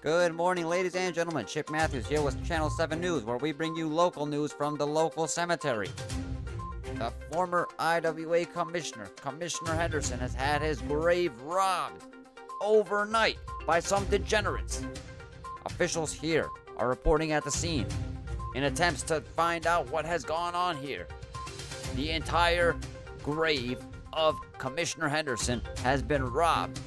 Good morning, ladies and gentlemen. Chip Matthews here with Channel 7 News, where we bring you local news from the local cemetery. The former IWA commissioner, Commissioner Henderson, has had his grave robbed overnight by some degenerates. Officials here are reporting at the scene in attempts to find out what has gone on here. The entire grave of Commissioner Henderson has been robbed.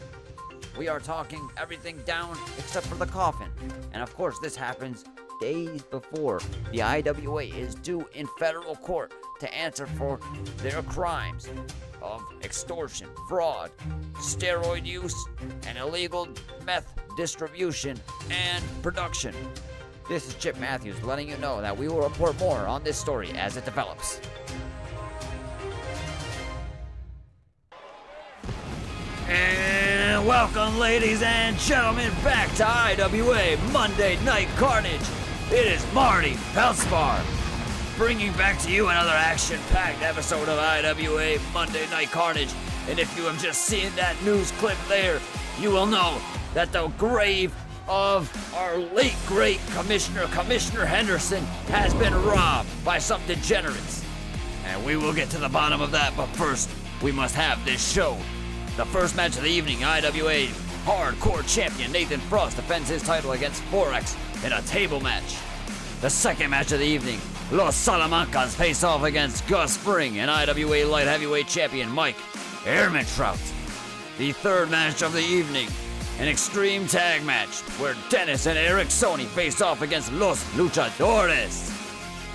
We are talking everything down except for the coffin. And of course, this happens days before the IWA is due in federal court to answer for their crimes of extortion, fraud, steroid use, and illegal meth distribution and production. This is Chip Matthews letting you know that we will report more on this story as it develops. And welcome, ladies and gentlemen, back to IWA Monday Night Carnage. It is Marty Feldspar, bringing back to you another action-packed episode of IWA Monday Night Carnage. And if you have just seen that news clip there, you will know that the grave of our late great Commissioner Henderson has been robbed by some degenerates. And we will get to the bottom of that, but first, we must have this show. The first match of the evening, IWA Hardcore Champion Nathan Frost defends his title against Forex in a table match. The second match of the evening, Los Salamancas face off against Gus Fring and IWA Light Heavyweight Champion Mike Ehrmantraut. The third match of the evening, an extreme tag match where Denis and Erik Soni face off against Los Luchadores.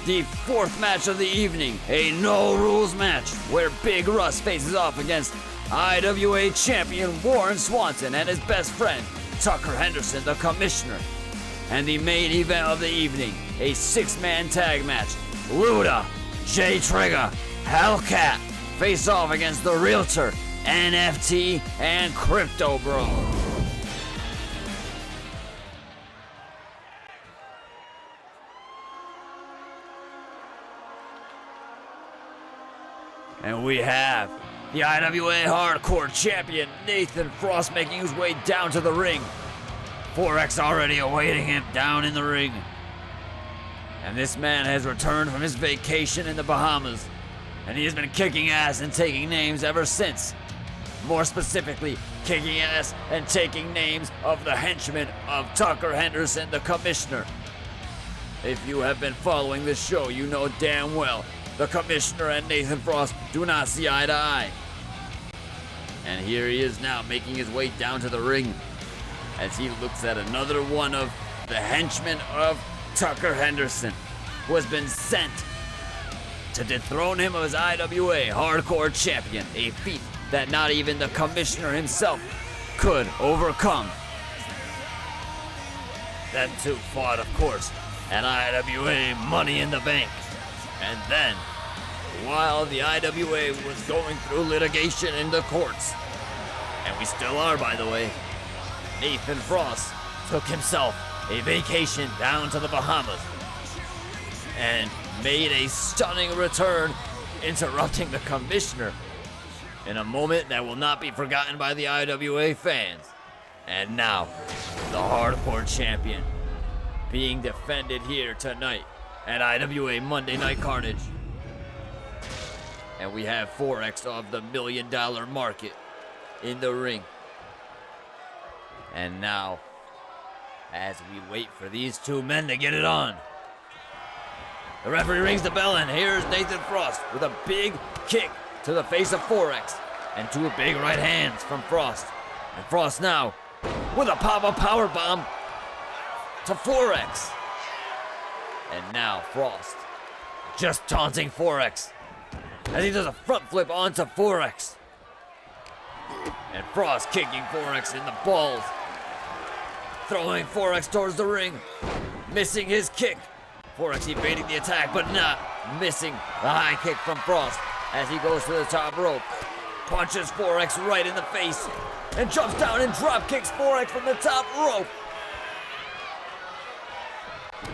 The fourth match of the evening, a no-rules match where Big Russ faces off against IWA Champion Warren Swanson and his best friend, Tucker Henderson, the Commissioner. And the main event of the evening, a six-man tag match. Luda, J-Trigger, Hellcat face off against the Realtor, NFT, and Crypto Bro. And we have the IWA Hardcore Champion Nathan Frost making his way down to the ring. Forex already awaiting him down in the ring. And this man has returned from his vacation in the Bahamas, and he has been kicking ass and taking names ever since. More specifically, kicking ass and taking names of the henchmen of Tucker Henderson, the Commissioner. If you have been following this show, you know damn well the Commissioner and Nathan Frost do not see eye to eye. And here he is now making his way down to the ring as he looks at another one of the henchmen of Tucker Henderson, who has been sent to dethrone him as IWA Hardcore Champion, a feat that not even the Commissioner himself could overcome. Them two fought, of course, at IWA Money in the Bank. And then, while the IWA was going through litigation in the courts, and we still are, by the way, Nathan Frost took himself a vacation down to the Bahamas and made a stunning return, interrupting the Commissioner in a moment that will not be forgotten by the IWA fans. And now, the Hardcore Champion being defended here tonight at IWA Monday Night Carnage. And we have Forex of the $1 million market in the ring. And now, as we wait for these two men to get it on, the referee rings the bell, and here's Nathan Frost with a big kick to the face of Forex and two big right hands from Frost. And Frost now with a pop-up power bomb to Forex. And now Frost just taunting Forex as he does a front flip onto Forex. And Frost kicking Forex in the balls, throwing Forex towards the ring, missing his kick. Forex evading the attack, but not missing the high kick from Frost as he goes to the top rope. Punches Forex right in the face and jumps down and drop kicks Forex from the top rope.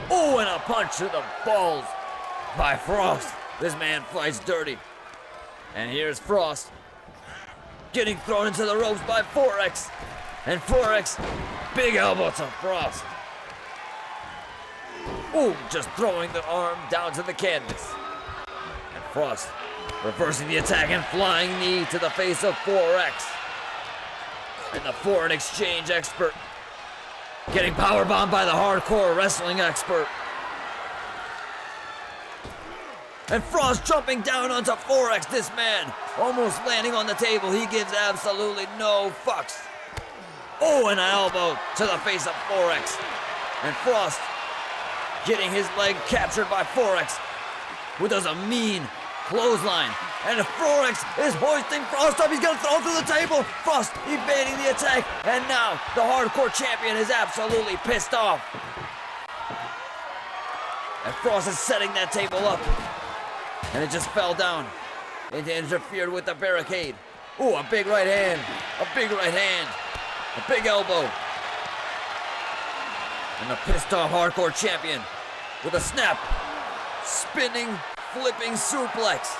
Oh, and a punch to the balls by Frost. This man fights dirty. And here's Frost getting thrown into the ropes by Forex. And Forex Big elbow to Frost. Ooh, just throwing the arm down to the canvas. And Frost reversing the attack and flying knee to the face of Forex. And the foreign exchange expert getting powerbombed by the hardcore wrestling expert. And Frost jumping down onto Forex, this man almost landing on the table. He gives absolutely no fucks. Oh, and an elbow to the face of Forex. And Frost getting his leg captured by Forex, who does a mean clothesline. And Forex is hoisting Frost up. He's gonna throw through the table. Frost evading the attack. And now the hardcore champion is absolutely pissed off. And Frost is setting that table up. And it just fell down. It interfered with the barricade. Ooh, a big right hand. A big right hand. A big elbow. And the pissed off hardcore champion with a snap, spinning, flipping suplex.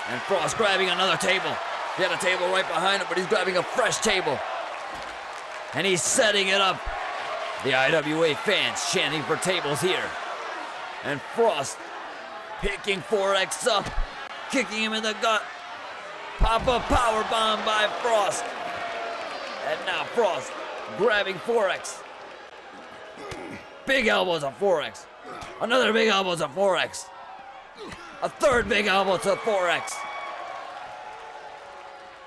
And Frost grabbing another table. He had a table right behind him, but he's grabbing a fresh table. And he's setting it up. The IWA fans chanting for tables here. And Frost picking Forex up, kicking him in the gut. Pop-up powerbomb by Frost. And now Frost grabbing Forex. Big elbows of Forex. Another big elbow to Forex. A third big elbow to Forex.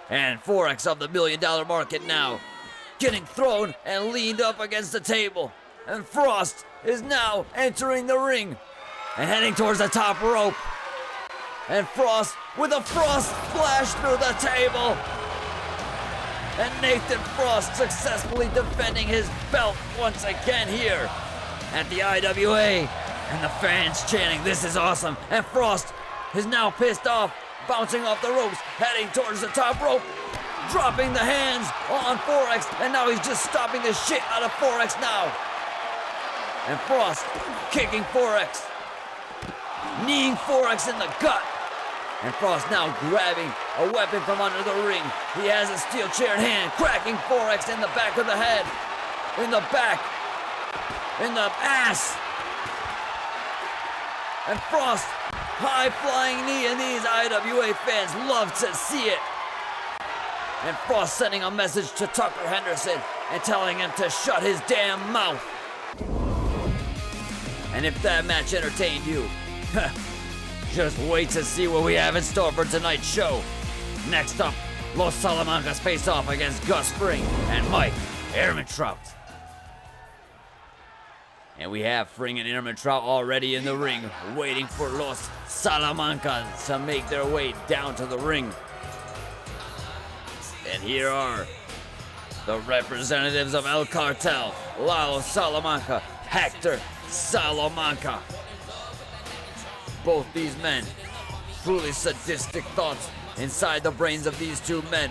And Forex of the $1 million market now getting thrown and leaned up against the table. And Frost is now entering the ring and heading towards the top rope. And Frost with a Frost splash through the table. And Nathan Frost successfully defending his belt once again here at the IWA. And the fans chanting, "This is awesome." And Frost is now pissed off, bouncing off the ropes, heading towards the top rope, dropping the hands on Forex. And now he's just stopping the shit out of Forex now. And Frost kicking Forex, kneeing Forex in the gut. And Frost now grabbing a weapon from under the ring. He has a steel chair in hand, cracking Forex in the back of the head, in the back, in the ass. And Frost, high-flying knee, and these IWA fans love to see it. And Frost sending a message to Tucker Henderson and telling him to shut his damn mouth. And if that match entertained you, just wait to see what we have in store for tonight's show. Next up, Los Salamancas face off against Gus Fring and Mike Ehrmantraut. And we have Fring and Ehrmantraut already in the ring, waiting for Los Salamancas to make their way down to the ring. And here are the representatives of El Cartel, Lalo Salamanca, Hector Salamanca. Both these men, truly sadistic thoughts inside the brains of these two men.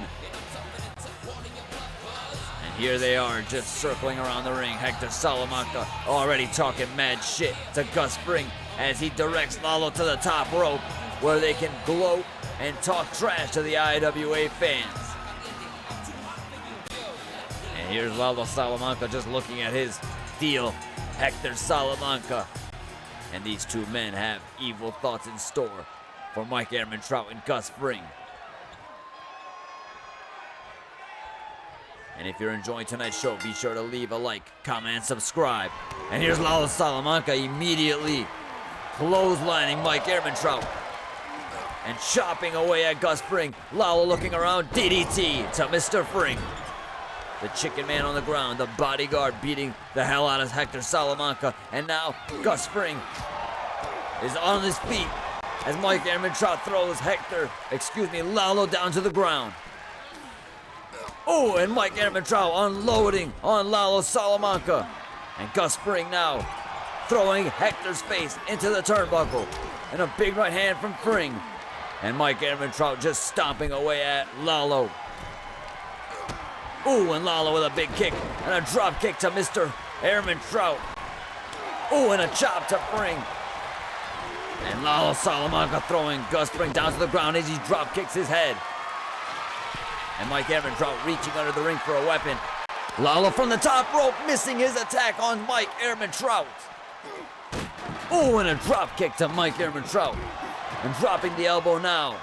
And here they are, just circling around the ring. Hector Salamanca already talking mad shit to Gus Fring as he directs Lalo to the top rope, where they can gloat and talk trash to the IWA fans. And here's Lalo Salamanca just looking at his deal, Hector Salamanca. And these two men have evil thoughts in store for Mike Ehrmantraut and Gus Fring. And if you're enjoying tonight's show, be sure to leave a like, comment, and subscribe. And here's Lalo Salamanca immediately clotheslining Mike Ehrmantraut and chopping away at Gus Fring. Lalo looking around, DDT to Mr. Fring. The chicken man on the ground, the bodyguard beating the hell out of Hector Salamanca. And now Gus Fring is on his feet as Mike Ehrmantraut throws Lalo down to the ground. Oh, and Mike Ehrmantraut unloading on Lalo Salamanca. And Gus Fring now throwing Hector's face into the turnbuckle. And a big right hand from Fring. And Mike Ehrmantraut just stomping away at Lalo. Ooh, and Lalo with a big kick and a drop kick to Mr. Ehrmantraut. Ooh, and a chop to Fring. And Lalo Salamanca throwing Gus Fring down to the ground as he drop kicks his head. And Mike Ehrmantraut reaching under the ring for a weapon. Lalo from the top rope, missing his attack on Mike Ehrmantraut. Oh, and a drop kick to Mike Ehrmantraut. And dropping the elbow now.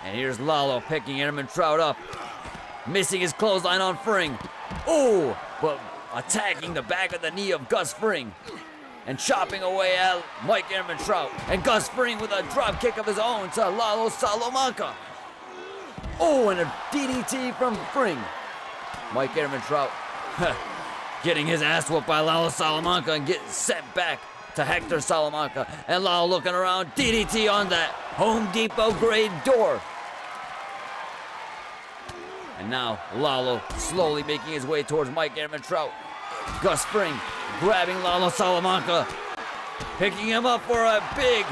And here's Lalo picking Ehrmantraut up. Missing his clothesline on Fring. Oh, but attacking the back of the knee of Gus Fring. And chopping away at Mike Ehrmantraut. And Gus Fring with a drop kick of his own to Los Salamancas. Oh, and a DDT from Fring. Mike Ehrmantraut getting his ass whooped by Los Salamancas and getting sent back to Hector Salamanca. And Lalo looking around, DDT on that Home Depot grade door. And now Lalo slowly making his way towards Mike Ehrmantraut. Gus Fring grabbing Lalo Salamanca, picking him up for a big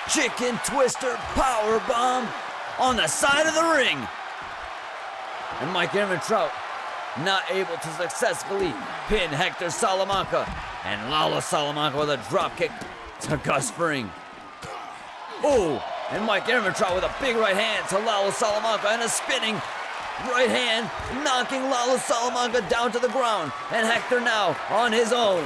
chicken twister power bomb on the side of the ring. And Mike Ehrmantraut not able to successfully pin Hector Salamanca. And Lalo Salamanca with a drop kick to Gus Fring. Oh, and Mike Ehrmantraut with a big right hand to Lalo Salamanca and a spinning right hand, knocking Lalo Salamanca down to the ground. And Hector now on his own.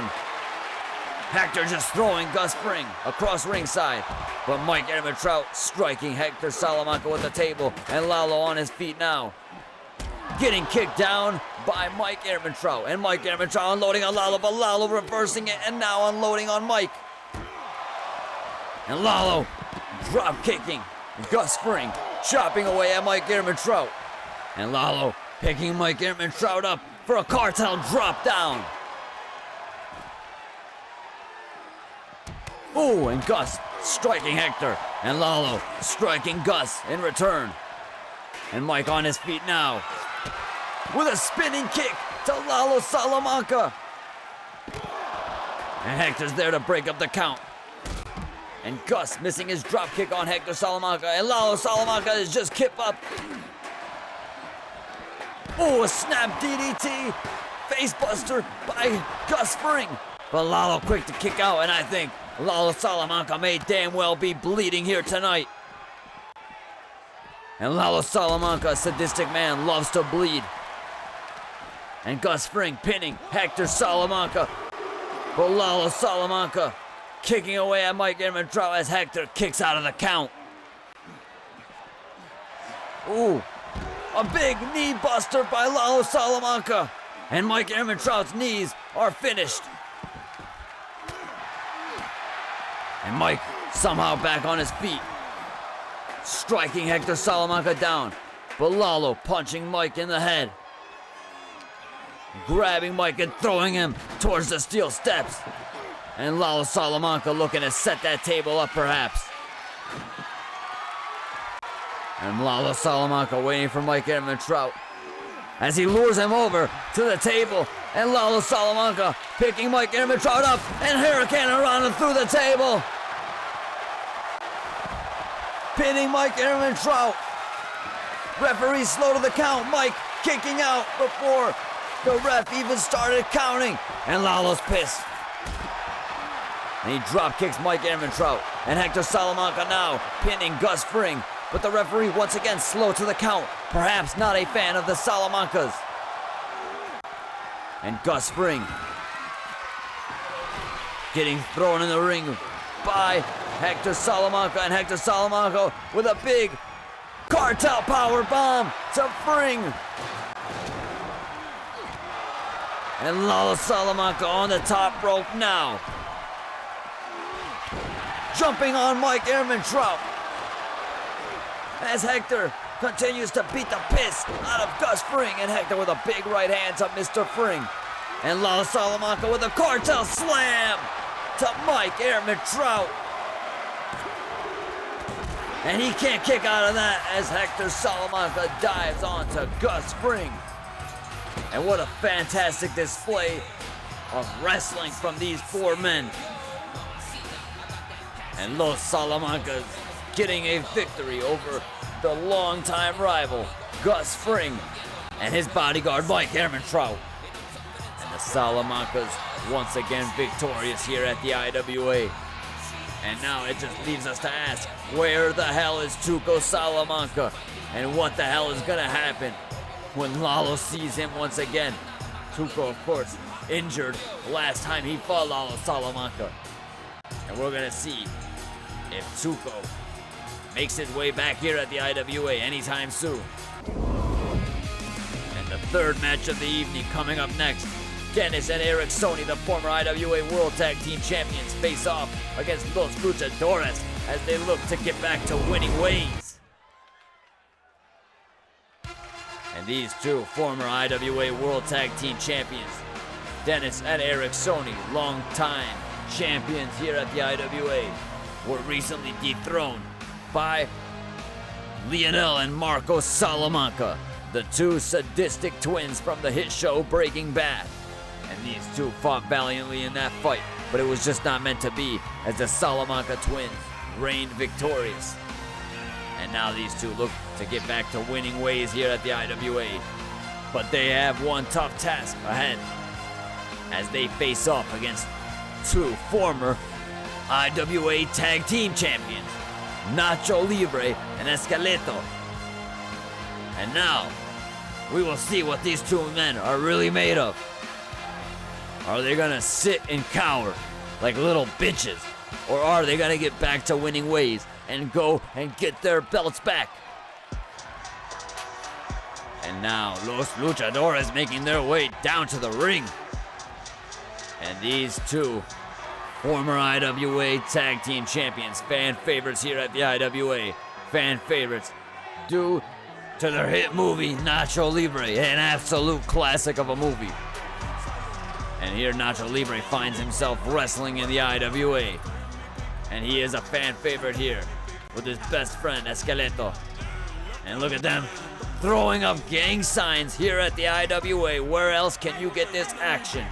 Hector just throwing Gus Fring across ringside. But Mike Ehrmantraut striking Hector Salamanca with the table. And Lalo on his feet now. Getting kicked down by Mike Ehrmantraut. And Mike Ehrmantraut unloading on Lalo, but Lalo reversing it and now unloading on Mike. And Lalo drop kicking Gus Fring, chopping away at Mike Ehrmantraut. And Lalo picking Mike Ehrmantraut up for a cartel drop down. Ooh, and Gus striking Hector. And Lalo striking Gus in return. And Mike on his feet now with a spinning kick to Lalo Salamanca. And Hector's there to break up the count. And Gus missing his drop kick on Hector Salamanca. And Lalo Salamanca is just kip up. Oh, a snap DDT. Facebuster by Gus Fring. But Lalo quick to kick out. And I think Lalo Salamanca may damn well be bleeding here tonight. And Lalo Salamanca, a sadistic man, loves to bleed. And Gus Fring pinning Hector Salamanca. But Lalo Salamanca kicking away at Mike Ehrmantraut as Hector kicks out of the count. Ooh, a big knee buster by Lalo Salamanca. And Mike Ehrmantraut's knees are finished. And Mike somehow back on his feet, striking Hector Salamanca down. But Lalo punching Mike in the head. Grabbing Mike and throwing him towards the steel steps. And Lalo Salamanca looking to set that table up perhaps. And Lalo Salamanca waiting for Mike Ehrmantraut as he lures him over to the table. And Lalo Salamanca picking Mike Ehrmantraut up and hurricane around and through the table. Pinning Mike Ehrmantraut. Referee slow to the count. Mike kicking out before the ref even started counting. And Lalo's pissed. And he drop kicks Mike Ehrmantraut. And Hector Salamanca now pinning Gus Fring. But the referee once again slow to the count. Perhaps not a fan of the Salamancas. And Gus Fring getting thrown in the ring by Hector Salamanca. And Hector Salamanca with a big cartel power bomb to Fring. And Lalo Salamanca on the top rope now. Jumping on Mike Ehrmantraut. As Hector continues to beat the piss out of Gus Fring. And Hector with a big right hand to Mr. Fring. And Lalo Salamanca with a cartel slam to Mike Ehrmantraut. And he can't kick out of that as Hector Salamanca dives onto Gus Fring. And what a fantastic display of wrestling from these four men. And Los Salamancas getting a victory over the longtime rival, Gus Fring, and his bodyguard, Mike Ehrmantraut. And the Salamancas once again victorious here at the IWA. And now it just leaves us to ask, where the hell is Tuco Salamanca? And what the hell is gonna happen when Lalo sees him once again. Tuco, of course, injured last time he fought Los Salamancas. And we're gonna see if Tuco makes his way back here at the IWA anytime soon. And the third match of the evening coming up next. Denis and Erik Soni, the former IWA World Tag Team Champions, face off against Los Luchadores as they look to get back to winning ways. And these two former IWA World Tag Team Champions, Denis and Erik Soni, long-time champions here at the IWA, were recently dethroned by Lionel and Marco Salamanca, the two sadistic twins from the hit show Breaking Bad. And these two fought valiantly in that fight, but it was just not meant to be, as the Salamanca twins reigned victorious. And now these two look to get back to winning ways here at the IWA. But they have one tough task ahead as they face off against two former IWA Tag Team Champions, Nacho Libre and Esqueleto. And now, we will see what these two men are really made of. Are they gonna sit and cower like little bitches? Or are they gonna get back to winning ways and go and get their belts back? And now, Los Luchadores making their way down to the ring. And these two former IWA Tag Team Champions, fan favorites here at the IWA, fan favorites due to their hit movie, Nacho Libre, an absolute classic of a movie. And here Nacho Libre finds himself wrestling in the IWA. And he is a fan favorite here with his best friend, Esqueleto. And look at them throwing up gang signs here at the IWA. Where else can you get this action?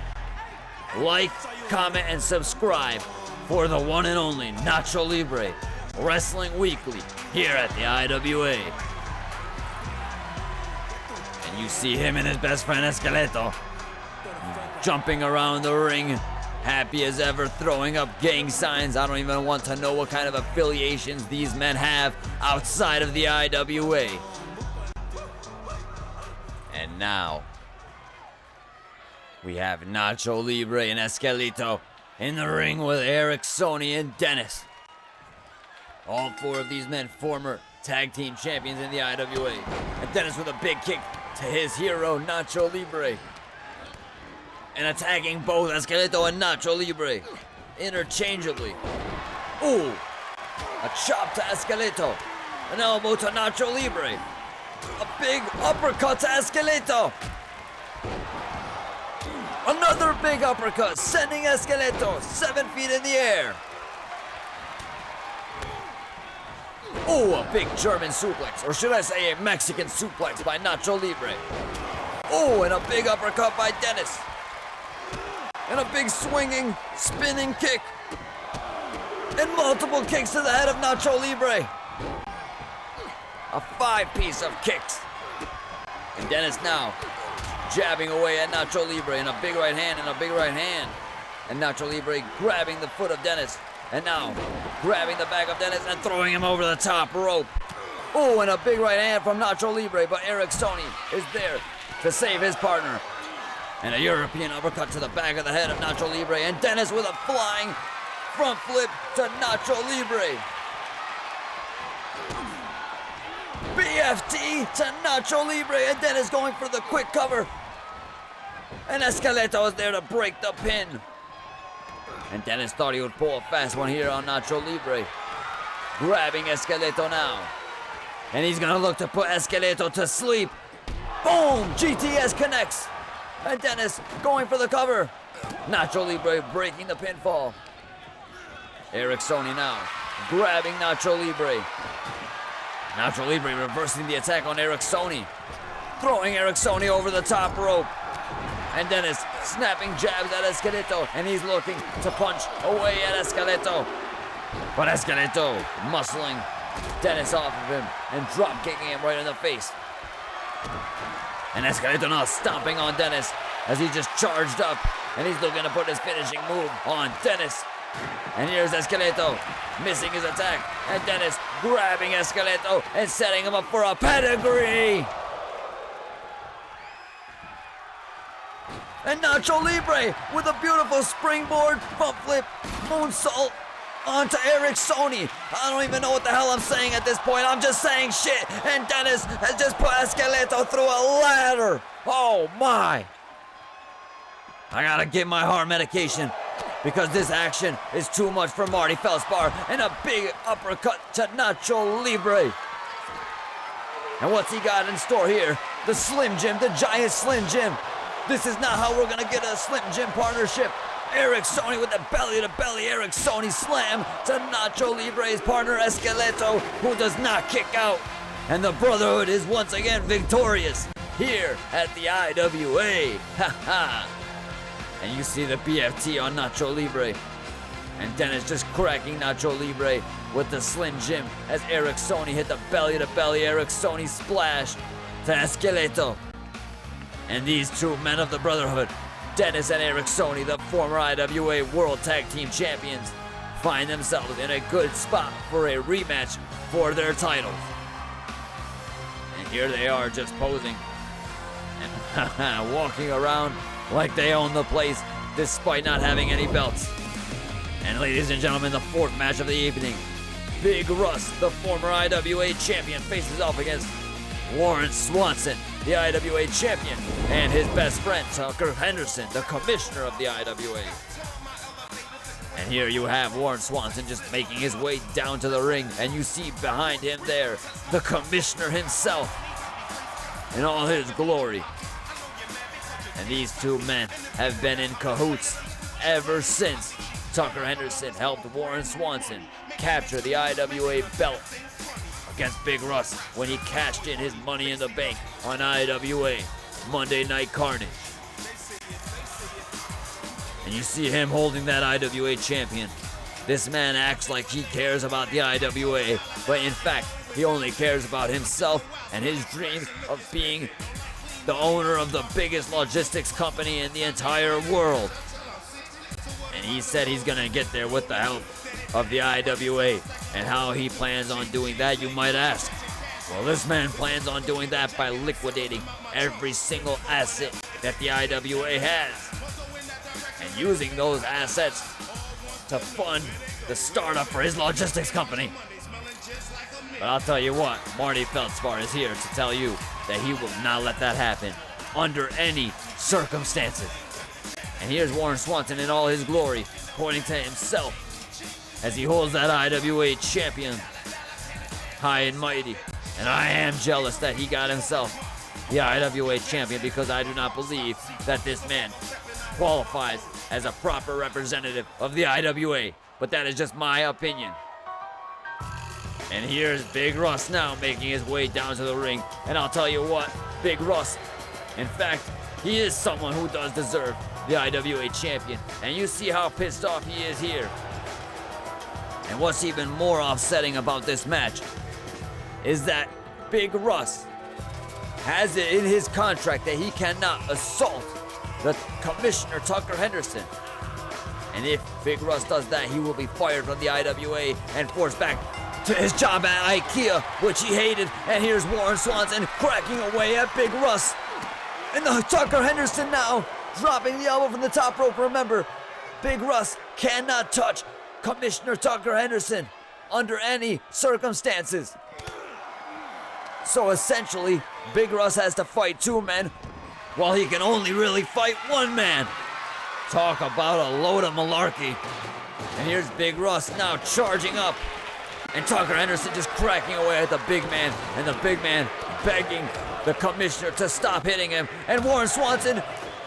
Like, comment, and subscribe for the one and only Nacho Libre, Wrestling Weekly, here at the IWA. And you see him and his best friend Esqueleto jumping around the ring, happy as ever, throwing up gang signs. I don't even want to know what kind of affiliations these men have outside of the IWA. And now, we have Nacho Libre and Esqueleto in the ring with Erik Soni and Denis. All four of these men former tag team champions in the IWA. And Denis with a big kick to his hero, Nacho Libre. And attacking both Esqueleto and Nacho Libre interchangeably. Ooh! A chop to Esqueleto. An elbow to Nacho Libre. A big uppercut to Esqueleto. Another big uppercut, sending Esqueleto 7 feet in the air. Oh, a big German suplex, or should I say a Mexican suplex by Nacho Libre. Oh, and a big uppercut by Denis. And a big swinging, spinning kick. And multiple kicks to the head of Nacho Libre. A 5-piece of kicks. And Denis now jabbing away at Nacho Libre, and a big right hand and a big right hand. And Nacho Libre grabbing the foot of Denis. And now grabbing the back of Denis and throwing him over the top rope. Oh, and a big right hand from Nacho Libre, but Erik Soni is there to save his partner. And a European uppercut to the back of the head of Nacho Libre. And Denis with a flying front flip to Nacho Libre. BFT to Nacho Libre, and Denis going for the quick cover. And Esqueleto is there to break the pin. And Denis thought he would pull a fast one here on Nacho Libre. Grabbing Esqueleto now. And he's gonna look to put Esqueleto to sleep. Boom! GTS connects. And Denis going for the cover. Nacho Libre breaking the pinfall. Erik Soni now grabbing Nacho Libre. Nacho Libre reversing the attack on Erik Soni. Throwing Erik Soni over the top rope. And Denis snapping jabs at Esqueleto. And he's looking to punch away at Esqueleto. But Esqueleto muscling Denis off of him and drop kicking him right in the face. And Esqueleto now stomping on Denis as he just charged up. And he's looking to put his finishing move on Denis. And here's Esqueleto missing his attack. And Denis grabbing Esqueleto and setting him up for a pedigree. And Nacho Libre with a beautiful springboard bump flip moonsault onto Erik Soni. I don't even know what the hell I'm saying at this point. I'm just saying shit. And Denis has just put Esqueleto through a ladder. Oh my. I gotta get my heart medication because this action is too much for Marty Feldspar. And a big uppercut to Nacho Libre. And what's he got in store here? The Slim Jim, the giant Slim Jim. This is not how we're gonna get a Slim Jim partnership. Erik Soni with the belly-to-belly Erik Soni slam to Nacho Libre's partner Esqueleto, who does not kick out. And the Brotherhood is once again victorious here at the IWA. Ha ha. And you see the BFT on Nacho Libre. And Denis just cracking Nacho Libre with the Slim Jim as Erik Soni hit the belly-to-belly Erik Soni splash to Esqueleto. And these two men of the Brotherhood, Denis and Erik Soni, the former IWA World Tag Team Champions, find themselves in a good spot for a rematch for their titles. And here they are just posing and walking around like they own the place despite not having any belts. And ladies and gentlemen, the fourth match of the evening. Big Russ, the former IWA champion, faces off against Warren Swanson, the IWA champion, and his best friend, Tucker Henderson, the commissioner of the IWA. And here you have Warren Swanson just making his way down to the ring, and you see behind him there, the commissioner himself, in all his glory. And these two men have been in cahoots ever since Tucker Henderson helped Warren Swanson capture the IWA belt against Big Russ when he cashed in his Money in the Bank on IWA Monday Night Carnage. And you see him holding that IWA champion. This man acts like he cares about the IWA, but in fact, he only cares about himself and his dreams of being the owner of the biggest logistics company in the entire world. And he said he's gonna get there with the help of the IWA. And how he plans on doing that, you might ask. Well, this man plans on doing that by liquidating every single asset that the IWA has and using those assets to fund the startup for his logistics company. But I'll tell you what, Marty Feldspar is here to tell you that he will not let that happen under any circumstances. And here's Warren Swanson in all his glory, pointing to himself as he holds that IWA champion high and mighty. And I am jealous that he got himself the IWA champion because I do not believe that this man qualifies as a proper representative of the IWA. But that is just my opinion. And here's Big Russ now making his way down to the ring. And I'll tell you what, Big Russ, in fact, he is someone who does deserve the IWA champion. And you see how pissed off he is here. And what's even more offsetting about this match is that Big Russ has it in his contract that he cannot assault the commissioner, Tucker Henderson. And if Big Russ does that, he will be fired from the IWA and forced back to his job at IKEA, which he hated. And here's Warren Swanson cracking away at Big Russ. And the Tucker Henderson now dropping the elbow from the top rope. Remember, Big Russ cannot touch Commissioner Tucker Henderson under any circumstances. So essentially, Big Russ has to fight two men while he can only really fight one man. Talk about a load of malarkey. And here's Big Russ now charging up. And Tucker Henderson just cracking away at the big man. And the big man begging the commissioner to stop hitting him. And Warren Swanson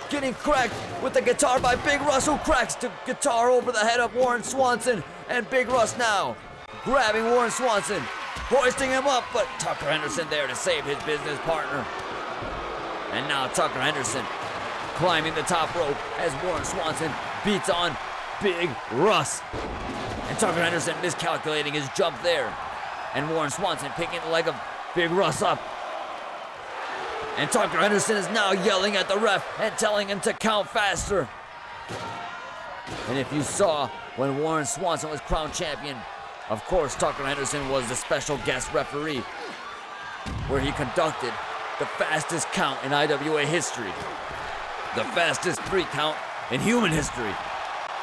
getting cracked with the guitar by Big Russ, who cracks the guitar over the head of Warren Swanson. And Big Russ now grabbing Warren Swanson, hoisting him up, but Tucker Henderson there to save his business partner. And now Tucker Henderson climbing the top rope as Warren Swanson beats on Big Russ. And Tucker Henderson miscalculating his jump there. And Warren Swanson picking the leg of Big Russ up. And Tucker Henderson is now yelling at the ref and telling him to count faster. And if you saw when Warren Swanson was crowned champion, of course Tucker Henderson was the special guest referee, where he conducted the fastest count in IWA history. the fastest 3 count in human history,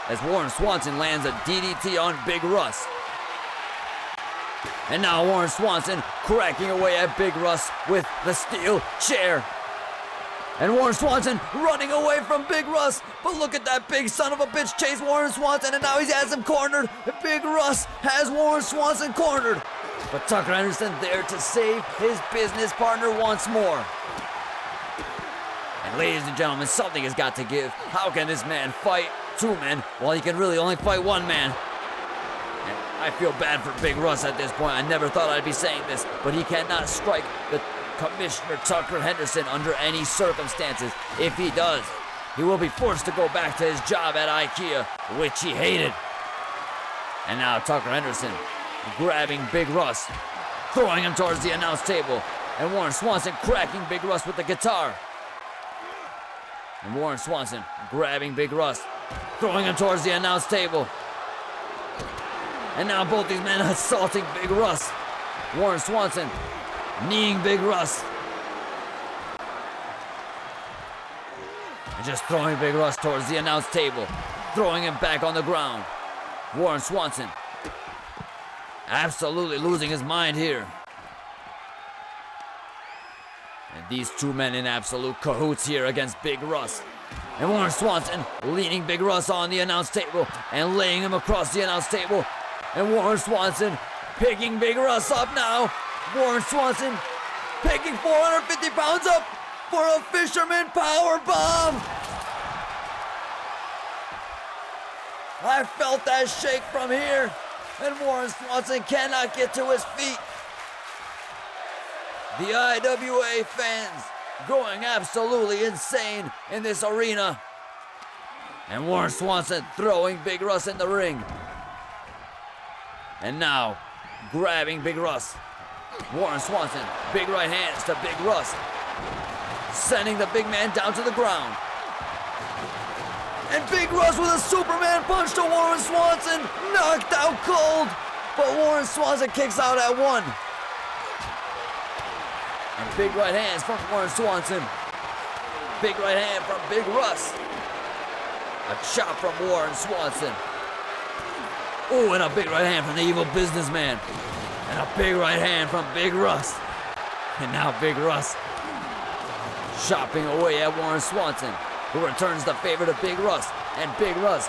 as Warren Swanson lands a DDT on Big Russ. And now Warren Swanson cracking away at Big Russ with the steel chair. And Warren Swanson running away from Big Russ. But look at that big son of a bitch chase Warren Swanson, and now he has him cornered. Big Russ has Warren Swanson cornered. But Tucker Henderson there to save his business partner once more. And ladies and gentlemen, something has got to give. How can this man fight 2 men while he can really only fight 1 man? And I feel bad for Big Russ at this point. I never thought I'd be saying this, but he cannot strike the Commissioner Tucker Henderson under any circumstances. If he does, he will be forced to go back to his job at IKEA, which he hated. And now Tucker Henderson grabbing Big Russ, throwing him towards the announce table, and Warren Swanson cracking Big Russ with the guitar. And Warren Swanson grabbing Big Russ, throwing him towards the announce table. And now both these men assaulting Big Russ. Warren Swanson kneeing Big Russ. And just throwing Big Russ towards the announce table, throwing him back on the ground. Warren Swanson absolutely losing his mind here. And these 2 men in absolute cahoots here against Big Russ. And Warren Swanson leaning Big Russ on the announce table and laying him across the announce table. And Warren Swanson picking Big Russ up now. Warren Swanson picking 450 pounds up for a fisherman power bomb. I felt that shake from here, and Warren Swanson cannot get to his feet. The IWA fans going absolutely insane in this arena. And Warren Swanson throwing Big Russ in the ring. And now grabbing Big Russ. Warren Swanson, big right hands to Big Russ, sending the big man down to the ground. And Big Russ with a Superman punch to Warren Swanson, knocked out cold, but Warren Swanson kicks out at 1. And big right hands from Warren Swanson. Big right hand from Big Russ. A chop from Warren Swanson. Oh, and a big right hand from the evil businessman. And a big right hand from Big Russ. And now Big Russ chopping away at Warren Swanson, who returns the favor to Big Russ. And Big Russ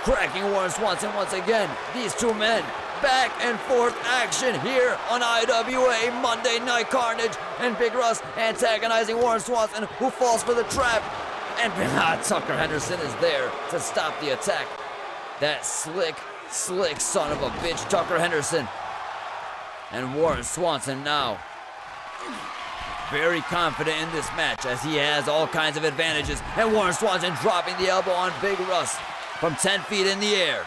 cracking Warren Swanson once again. These 2 men back and forth action here on IWA Monday Night Carnage. And Big Russ antagonizing Warren Swanson, who falls for the trap. And Tucker Henderson is there to stop the attack. That slick son of a bitch, Tucker Henderson. And Warren Swanson now very confident in this match, as he has all kinds of advantages. And Warren Swanson dropping the elbow on Big Russ from 10 feet in the air.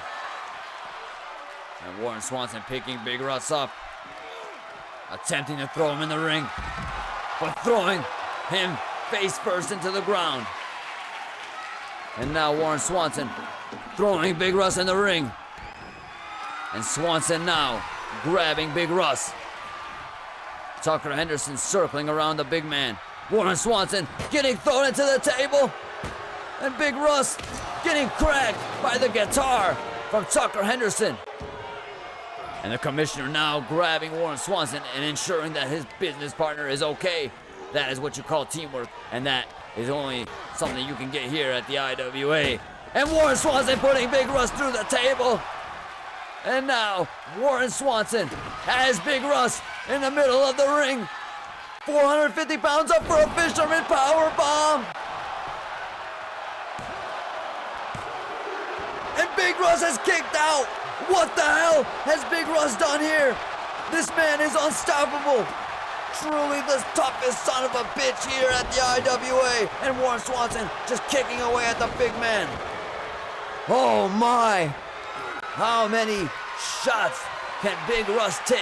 And Warren Swanson picking Big Russ up, attempting to throw him in the ring, but throwing him face first into the ground. And now Warren Swanson throwing Big Russ in the ring. And Swanson now grabbing Big Russ. Tucker Henderson circling around the big man. Warren Swanson getting thrown into the table. And Big Russ getting cracked by the guitar from Tucker Henderson. And the commissioner now grabbing Warren Swanson and ensuring that his business partner is okay. That is what you call teamwork, and that is only something you can get here at the IWA. And Warren Swanson putting Big Russ through the table. And now Warren Swanson has Big Russ in the middle of the ring. 450 pounds up for a fisherman power bomb. And Big Russ has kicked out. What the hell has Big Russ done here? This man is unstoppable. Truly the toughest son of a bitch here at the IWA. And Warren Swanson just kicking away at the big man. Oh my. How many shots can Big Russ take?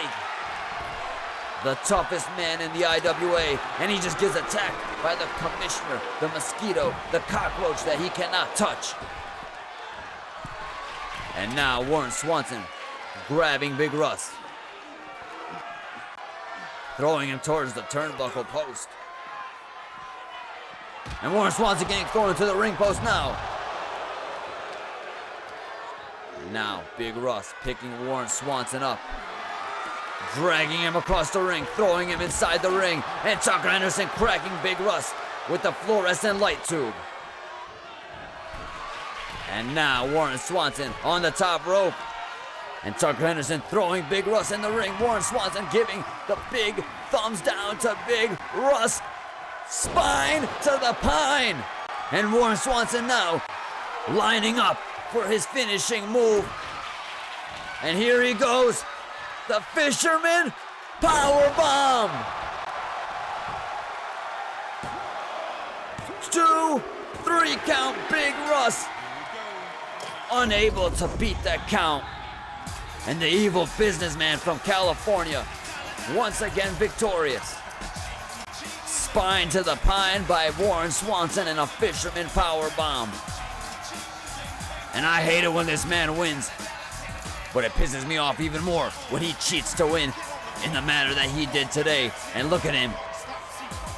The toughest man in the IWA, and he just gets attacked by the commissioner, the mosquito, the cockroach that he cannot touch. And now Warren Swanson grabbing Big Russ, throwing him towards the turnbuckle post. And Warren Swanson getting thrown into the ring post now. Now, Big Russ picking Warren Swanson up, dragging him across the ring, throwing him inside the ring, and Tucker Henderson cracking Big Russ with the fluorescent light tube. And now Warren Swanson on the top rope, and Tucker Henderson throwing Big Russ in the ring. Warren Swanson giving the big thumbs down to Big Russ. Spine to the pine. And Warren Swanson now lining up for his finishing move. And here he goes. The Fisherman Powerbomb. 2, 3 count Big Russ. Unable to beat that count. And the evil businessman from California, once again victorious. Spine to the pine by Warren Swanson and a Fisherman Powerbomb. And I hate it when this man wins, but it pisses me off even more when he cheats to win in the manner that he did today. And look at him,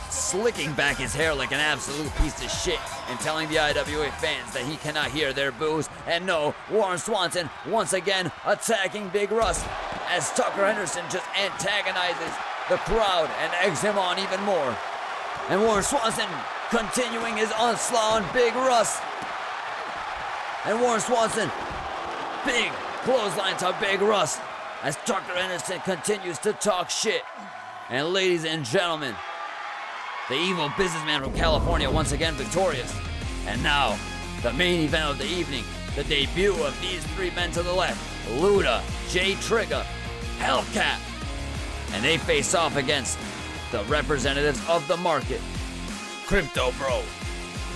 slicking back his hair like an absolute piece of shit and telling the IWA fans that he cannot hear their boos. And no, Warren Swanson once again attacking Big Russ as Tucker Henderson just antagonizes the crowd and eggs him on even more. And Warren Swanson continuing his onslaught on Big Russ. And Warren Swanson, big clothesline to Big Russ as Tucker Henderson continues to talk shit. And ladies and gentlemen, the evil businessman from California once again victorious. And now, the main event of the evening, the debut of these three men to the left, Luda, Jay Trigger, Hellcat. And they face off against the representatives of the market, Crypto Bro,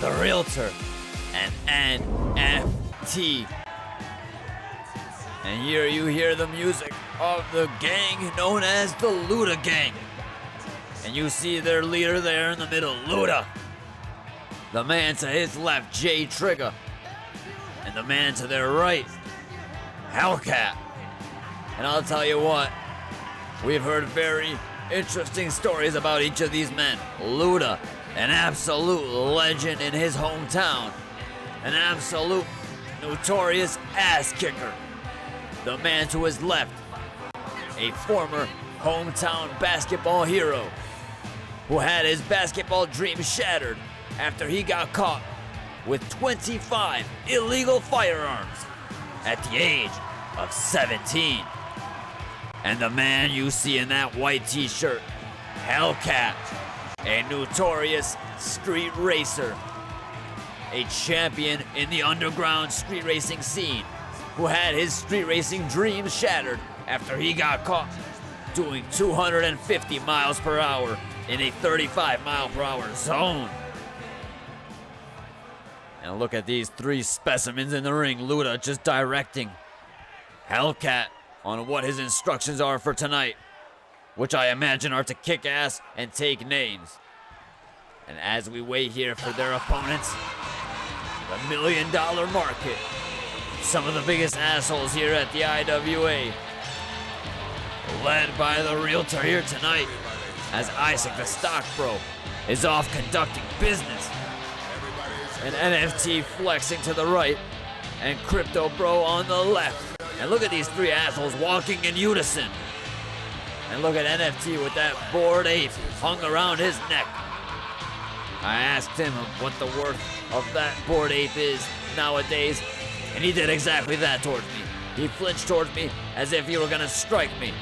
the Realtor, and NFT. And here you hear the music of the gang known as the Luda Gang. And you see their leader there in the middle, Luda. The man to his left, Jay Trigger. And the man to their right, Hellcat. And I'll tell you what, we've heard very interesting stories about each of these men. Luda, an absolute legend in his hometown. An absolute notorious ass kicker. The man to his left, a former hometown basketball hero who had his basketball dreams shattered after he got caught with 25 illegal firearms at the age of 17. And the man you see in that white t-shirt, Hellcat, a notorious street racer, a champion in the underground street racing scene, who had his street racing dreams shattered after he got caught doing 250 miles per hour in a 35 mile per hour zone. And look at these three specimens in the ring. Luda just directing Hellcat on what his instructions are for tonight, which I imagine are to kick ass and take names. And as we wait here for their opponents, the $1 million market, some of the biggest assholes here at the IWA, led by the Realtor here tonight, as Isaac the Stock Bro is off conducting business, and NFT flexing to the right, and Crypto Bro on the left. And look at these three assholes walking in unison. And look at NFT with that bored ape hung around his neck. I asked him what the worth of that bored ape is nowadays, and he did exactly that towards me. He flinched towards me as if he were gonna strike me.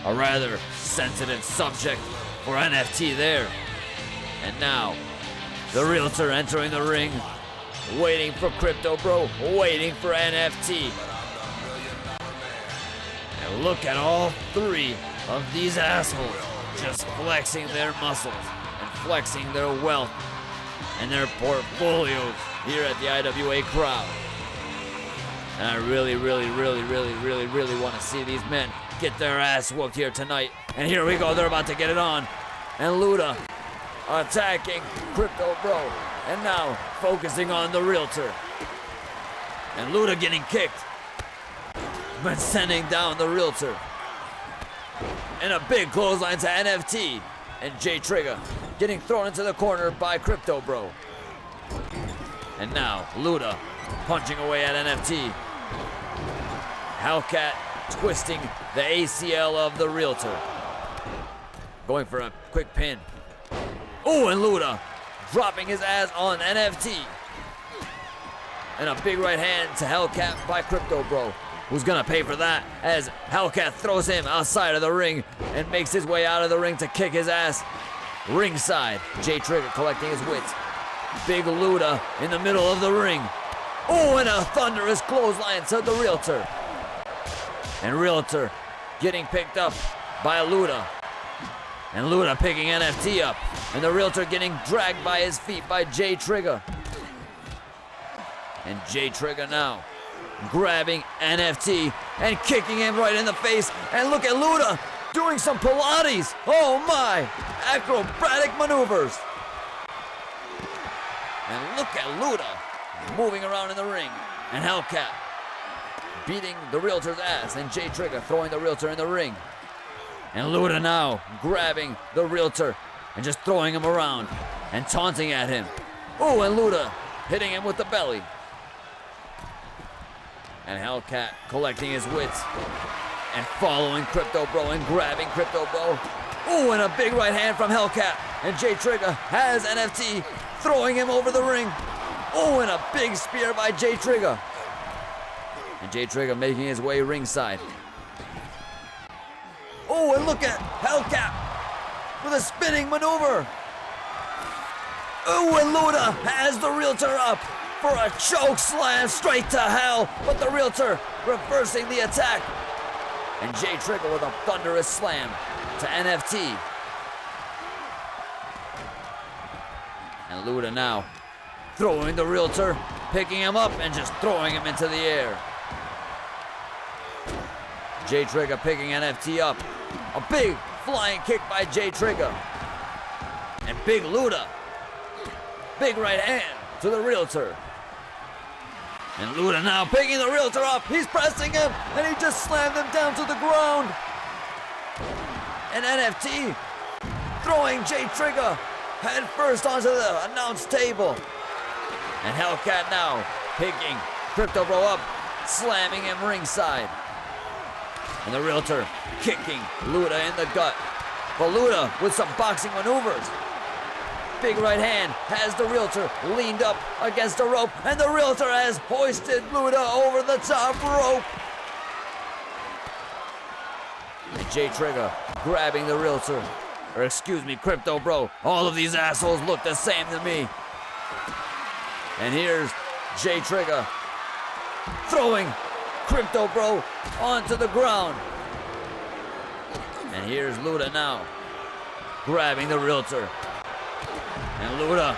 A rather sensitive subject for NFT there. And now, the Realtor entering the ring, waiting for Crypto Bro, waiting for NFT. And look at all three of these assholes just flexing their muscles and flexing their wealth and their portfolios here at the IWA crowd. And I really want to see these men get their ass whooped here tonight. And here we go, they're about to get it on. And Luda attacking Crypto Bro. And now focusing on the Realtor. And Luda getting kicked, but sending down the Realtor. And a big clothesline to NFT. And Jay Trigger getting thrown into the corner by Crypto Bro. And now, Luda punching away at NFT. Hellcat twisting the ACL of the Realtor. Going for a quick pin. Oh, and Luda dropping his ass on NFT. And a big right hand to Hellcat by Crypto Bro, who's gonna pay for that as Hellcat throws him outside of the ring and makes his way out of the ring to kick his ass. Ringside, J Trigger collecting his wits. Big Luda in the middle of the ring. Oh, and a thunderous clothesline to the Realtor. And Realtor getting picked up by Luda. And Luda picking NFT up. And the Realtor getting dragged by his feet by J Trigger. And J Trigger now grabbing NFT and kicking him right in the face. And look at Luda doing some Pilates. Oh my, acrobatic maneuvers. And look at Luda moving around in the ring. And Hellcat beating the Realtor's ass. And J Trigger throwing the Realtor in the ring. And Luda now grabbing the Realtor and just throwing him around and taunting at him. Oh, and Luda hitting him with the belly. And Hellcat collecting his wits and following Crypto Bro and grabbing Crypto Bro. Oh, and a big right hand from Hellcat. And J Trigger has NFT throwing him over the ring. Oh, and a big spear by J Trigger. And J Trigger making his way ringside. Oh, and look at Hellcat with a spinning maneuver. Oh, and Luda has the Realtor up for a choke slam straight to hell, but the Realtor reversing the attack. And J Trigger with a thunderous slam to NFT. And Luda now throwing the Realtor, picking him up and just throwing him into the air. J Trigger picking NFT up. A big flying kick by J Trigger. And big Luda. Big right hand to the Realtor. And Luda now picking the Realtor up. He's pressing him and he just slammed him down to the ground. And NFT throwing J Trigger head first onto the announce table. And Hellcat now picking Crypto Bro up, slamming him ringside. And the Realtor kicking Luda in the gut. But Luda with some boxing maneuvers. Big right hand has the Realtor leaned up against the rope. And the Realtor has hoisted Luda over the top rope. And J Trigger grabbing the Realtor. Or excuse me, Crypto Bro. All of these assholes look the same to me. And here's J Trigger throwing Crypto Bro onto the ground. And here's Luda now grabbing the Realtor. And Luda,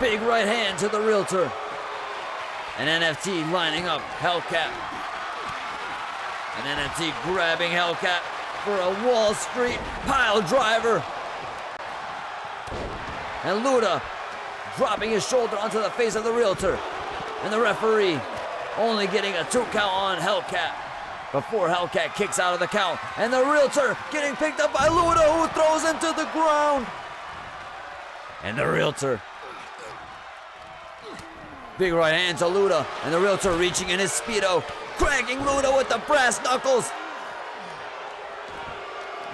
big right hand to the Realtor. And NFT lining up Hellcat. And NFT grabbing Hellcat for a Wall Street pile driver. And Luda dropping his shoulder onto the face of the Realtor. And the referee only getting a 2 count on Hellcat before Hellcat kicks out of the count. And the Realtor getting picked up by Luda, who throws him to the ground. And the Realtor, big right hand to Luda. And the Realtor reaching in his Speedo, cracking Luda with the brass knuckles.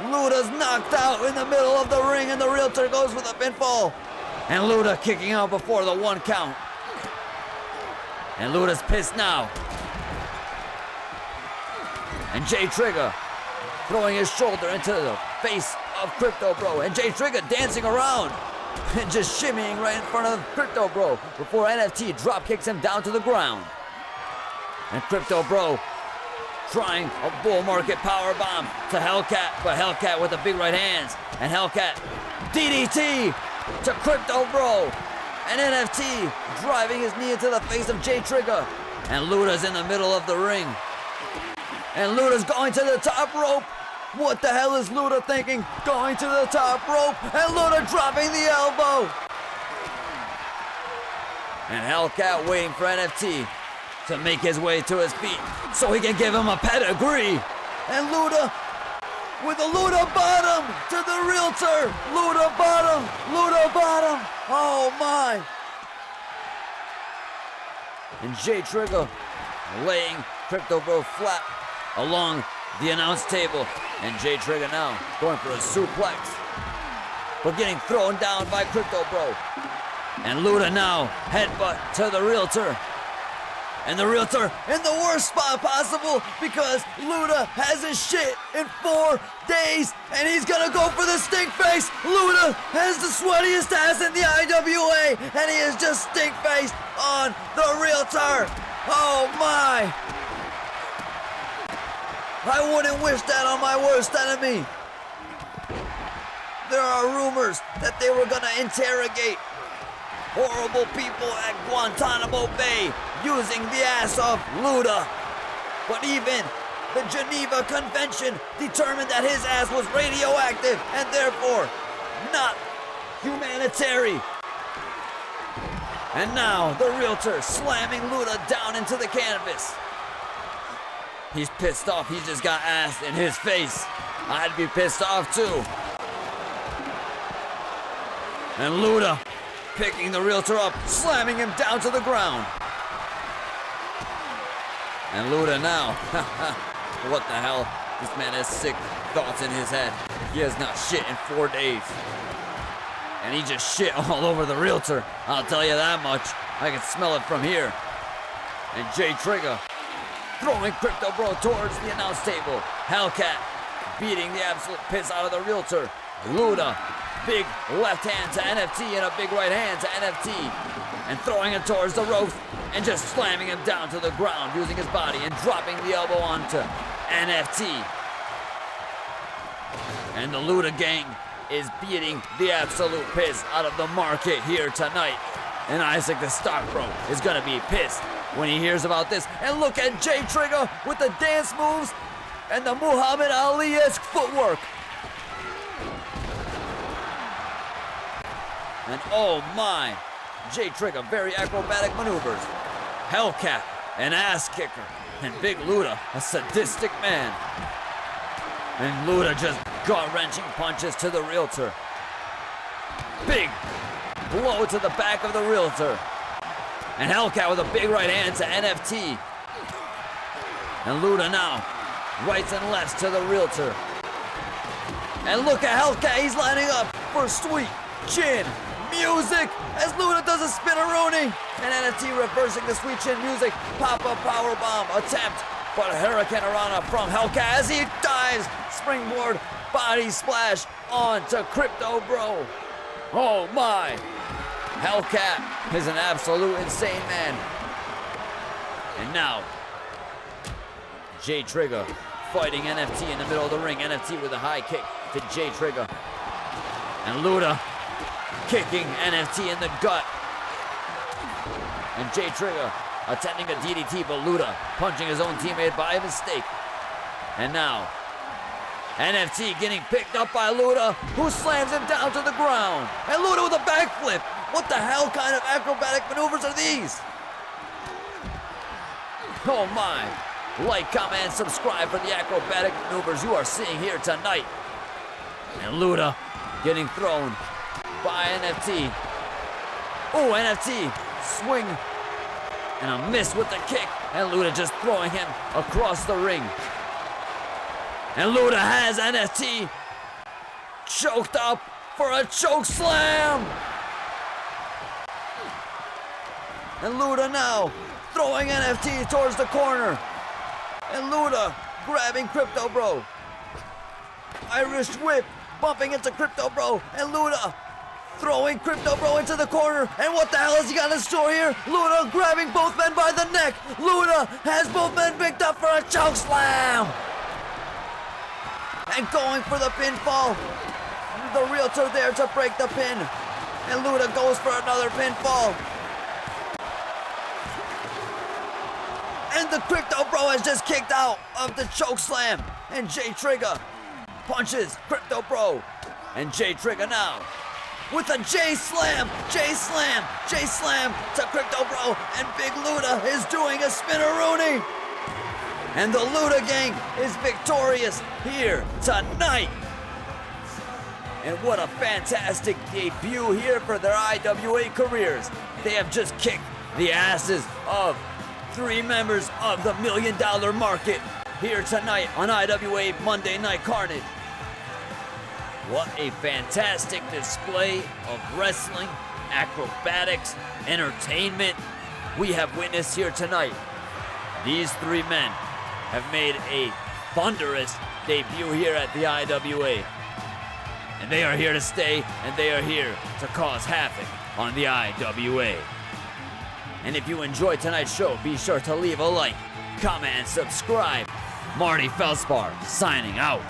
Luda's knocked out in the middle of the ring and the Realtor goes with a pinfall. And Luda kicking out before the 1 count. And Luda's pissed now. And J Trigger throwing his shoulder into the face of Crypto Bro. And J Trigger dancing around and just shimmying right in front of Crypto Bro before NFT drop kicks him down to the ground. And Crypto Bro trying a bull market power bomb to Hellcat, but Hellcat with the big right hands. And Hellcat DDT to Crypto Bro. And NFT driving his knee into the face of J Trigger. And Luda's in the middle of the ring. And Luda's going to the top rope. What the hell is Luda thinking? Going to the top rope. And Luda dropping the elbow. And Hellcat waiting for NFT to make his way to his feet so he can give him a pedigree. And Luda with a Luda bottom to the realtor. Luda bottom, Luda bottom. Oh my. And Jay Trigger laying Crypto Bro flat along the announce table. And Jay Trigger now going for a suplex, but getting thrown down by Crypto Bro. And Luda now headbutt to the realtor. And the realtor in the worst spot possible because Luda has his shit in 4 days and he's gonna go for the stink face. Luda has the sweatiest ass in the IWA and he is just stink faced on the realtor. Oh my. I wouldn't wish that on my worst enemy. There are rumors that they were gonna interrogate horrible people at Guantanamo Bay using the ass of Luda. But even the Geneva Convention determined that his ass was radioactive and therefore not humanitarian. And now the realtor slamming Luda down into the canvas. He's pissed off. He just got ass in his face. I'd be pissed off too. And Luda picking the realtor up, slamming him down to the ground. And Luda now, what the hell? This man has sick thoughts in his head. He has not shit in 4 days. And he just shit all over the realtor. I'll tell you that much. I can smell it from here. And Jay Trigger throwing Crypto Bro towards the announce table. Hellcat beating the absolute piss out of the realtor. Luda, big left hand to NFT and a big right hand to NFT. And throwing it towards the ropes and just slamming him down to the ground using his body and dropping the elbow onto NFT. And the Luda gang is beating the absolute piss out of the market here tonight. And Isaac the Stock Bro is gonna be pissed when he hears about this. And look at Jay Trigger with the dance moves and the Muhammad Ali-esque footwork. And oh my, Jay Trigger, very acrobatic maneuvers. Hellcat, an ass kicker. And Big Luda, a sadistic man. And Luda just gut-wrenching punches to the realtor. Big blow to the back of the realtor. And Hellcat with a big right hand to NFT. And Luda now, rights and lefts to the realtor. And look at Hellcat, he's lining up for sweet chin music as Luda does a spinneroonie. And NFT reversing the sweet chin music. Pop-up powerbomb attempt, but a Hurricane Rana from Hellcat as he dives. Springboard body splash onto Crypto Bro. Oh my. Hellcat is an absolute insane man. And now, Jay Trigger fighting NFT in the middle of the ring. NFT with a high kick to Jay Trigger. And Luda kicking NFT in the gut. And Jay Trigger attempting a DDT, but Luda punching his own teammate by mistake. And now, NFT getting picked up by Luda, who slams him down to the ground. And Luda with a backflip. What the hell kind of acrobatic maneuvers are these? Oh my. Like, comment, and subscribe for the acrobatic maneuvers you are seeing here tonight. And Luda getting thrown by NFT. Oh, NFT swing and a miss with the kick. And Luda just throwing him across the ring. And Luda has NFT choked up for a choke slam. And Luda now throwing NFT towards the corner. And Luda grabbing Crypto Bro. Irish whip bumping into Crypto Bro. And Luda throwing Crypto Bro into the corner. And what the hell has he got in store here? Luda grabbing both men by the neck. Luda has both men picked up for a choke slam. And going for the pinfall. The realtor there to break the pin. And Luda goes for another pinfall. And the Crypto Bro has just kicked out of the choke slam. And Jay Trigger punches Crypto Bro. And Jay Trigger now with a J slam, J slam, J slam to Crypto Bro. And Big Luda is doing a spinneroonie. And the Luda Gang is victorious here tonight. And what a fantastic debut here for their IWA careers. They have just kicked the asses of 3 members of the $1 Million Market here tonight on IWA Monday Night Carnage. What a fantastic display of wrestling, acrobatics, entertainment we have witnessed here tonight. These 3 men have made a thunderous debut here at the IWA. And they are here to stay, and they are here to cause havoc on the IWA. And if you enjoyed tonight's show, be sure to leave a like, comment, and subscribe. Marty Feldspar signing out.